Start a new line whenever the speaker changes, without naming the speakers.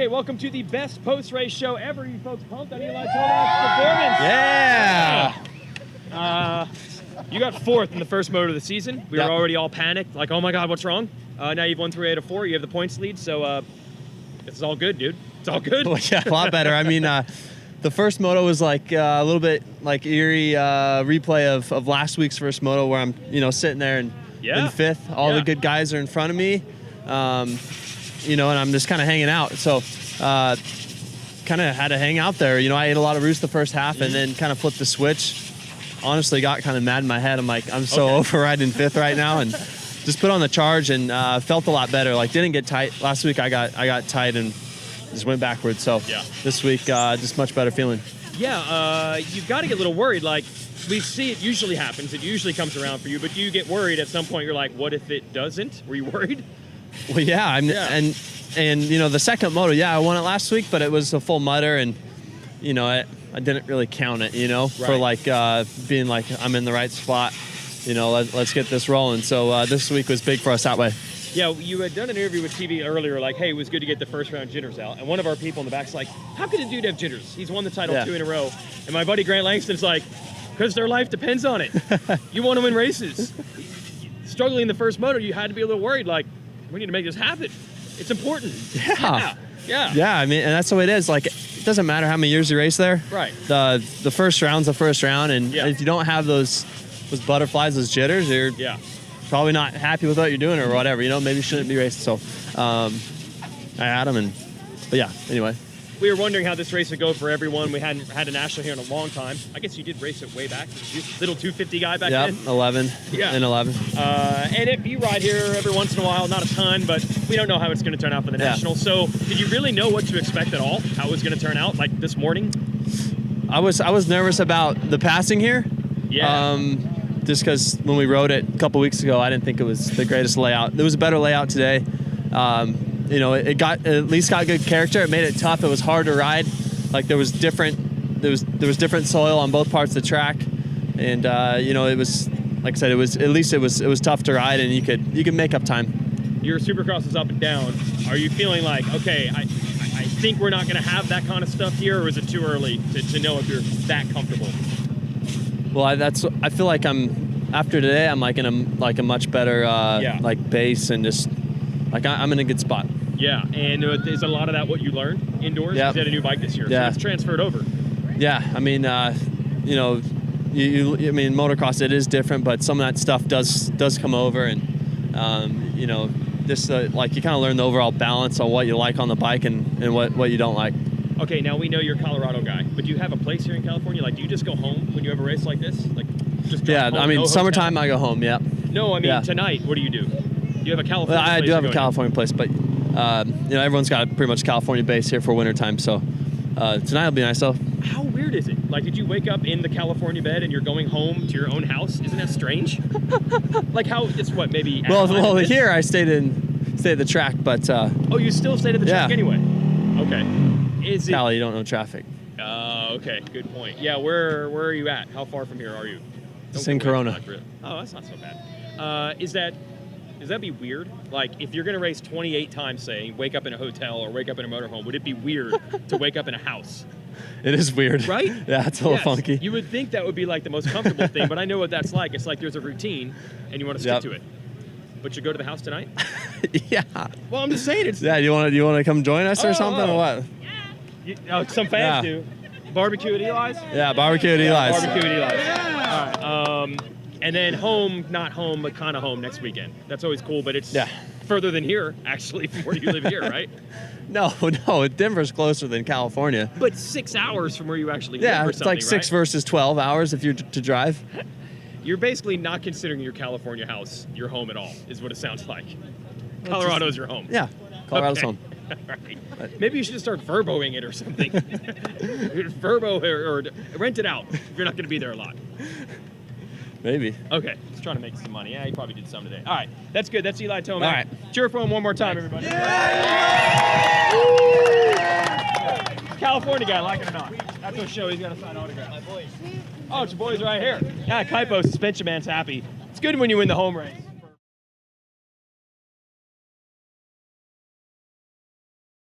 Hey, welcome to the best post-race show ever. You folks pumped on Eli Tomac's performance?
Yeah!
You got fourth in the first moto of the season. We were already all panicked, like, oh my God, what's wrong? Now you've won 3 out of 4. You have the points lead, so it's all good, dude. It's all good.
Well, yeah, a lot better. I mean, the first moto was like a little bit like eerie replay of last week's first moto where I'm, sitting there in fifth. All the good guys are in front of me, and I'm just kind of hanging out. So kind of had to hang out there. I ate a lot of roost the first half and then kind of flipped the switch. Honestly, got kind of mad in my head. I'm like, I'm so over riding fifth right now, and just put on the charge and felt a lot better. Like, didn't get tight. Last week I got tight and just went backwards. So this week, just much better feeling.
Yeah, you've got to get a little worried. Like, we see it usually happens. It usually comes around for you, but you get worried at some point. You're like, what if it doesn't? Were you worried?
Well, yeah. And the second moto, I won it last week, but it was a full mudder, and I didn't really count it, for like being like I'm in the right spot. Let's get this rolling. So this week was big for us that way.
Yeah, you had done an interview with TV earlier, like, hey, it was good to get the first round jitters out. And one of our people in the back's like, how could a dude have jitters? He's won the title 2 in a row. And my buddy Grant Langston's like, because their life depends on it. You want to win races. Struggling in the first moto, you had to be a little worried, like, we need to make this happen. It's important.
Yeah, I mean, and that's the way it is. Like, it doesn't matter how many years you race there.
Right.
The first round's the first round, and if you don't have those butterflies, those jitters, you're probably not happy with what you're doing or whatever. Maybe you shouldn't be racing. So I had them, but yeah. Anyway.
We were wondering how this race would go for everyone. We hadn't had a national here in a long time. I guess you did race it way back. Little 250 guy back then.
11.
Yeah.
In 11.
And if you ride here every once in a while, not a ton, but we don't know how it's going to turn out for the national. So did you really know what to expect at all? How it was going to turn out, like this morning?
I was nervous about the passing here.
Yeah.
Just because when we rode it a couple weeks ago, I didn't think it was the greatest layout. There was a better layout today. It at least got good character. It made it tough. It was hard to ride. Like there was different soil on both parts of the track, and it was, like I said, it was tough to ride, and you could make up time.
Your Supercross is up and down. Are you feeling like, okay, I think we're not going to have that kind of stuff here, or is it too early to know if you're that comfortable?
Well, I feel like after today, I'm like in a much better like base, and just like I'm in a good spot.
Yeah, and is a lot of that what you learned indoors?
Yeah.
You had a new bike this year, so it's transferred over. I mean, motocross, it is different, but some of that stuff does come over, and just like you kind of learn the overall balance on what you like on the bike and what you don't like. Okay, now we know you're a Colorado guy, but do you have a place here in California? Like, do you just go home when you have a race like this? Like, just home,
I mean,
no
summertime
hotel?
I go home. Yeah.
No, I mean tonight. What do you do? Do you have a California?
I
place
do have a California place, but everyone's got a pretty much California base here for wintertime, so tonight will be nice though.
How weird is it? Like, did you wake up in the California bed and you're going home to your own house? Isn't that strange? Like, how? It's what, maybe?
Well, here I stayed at the track, but
oh, you still stayed at the track anyway. Okay. Is it?
Cali, you don't know traffic.
Okay, good point. Yeah, where are you at? How far from here are you?
It's in Corona.
Oh, that's not so bad. Does that be weird? Like, if you're going to race 28 times, say, wake up in a hotel or wake up in a motorhome, would it be weird to wake up in a house?
It is weird.
Right?
Yeah, it's a little funky.
You would think that would be like the most comfortable thing, but I know what that's like. It's like there's a routine, and you want to stick to it. But you go to the house tonight?
Yeah.
Well, I'm just saying it's...
Yeah, you want to come join us or something or what?
Some fans do. Barbecue at Eli's?
Yeah, barbecue at Eli's.
Barbecue at Eli's. Yeah. All right. And then home, not home, but kind of home next weekend. That's always cool, but it's further than here, actually, from where you live here, right?
No, Denver's closer than California.
But 6 hours from where you actually live or something,
it's like 6 versus 12 hours if you're to drive.
You're basically not considering your California house your home at all, is what it sounds like. Colorado's your home.
Yeah, Colorado's home.
Right. Maybe you should just start verboing it or something. Verbo or rent it out if you're not going to be there a lot.
Maybe.
Okay, just trying to make some money. Yeah, he probably did some today. All right, that's good. That's Eli Tomac.
All right.
Cheer for him one more time, everybody. Yeah! California guy, like it or not. After the show, he's got to sign autographs. My boys. Oh, it's your boys right here. Yeah, Kaipo, suspension man's happy. It's good when you win the home race.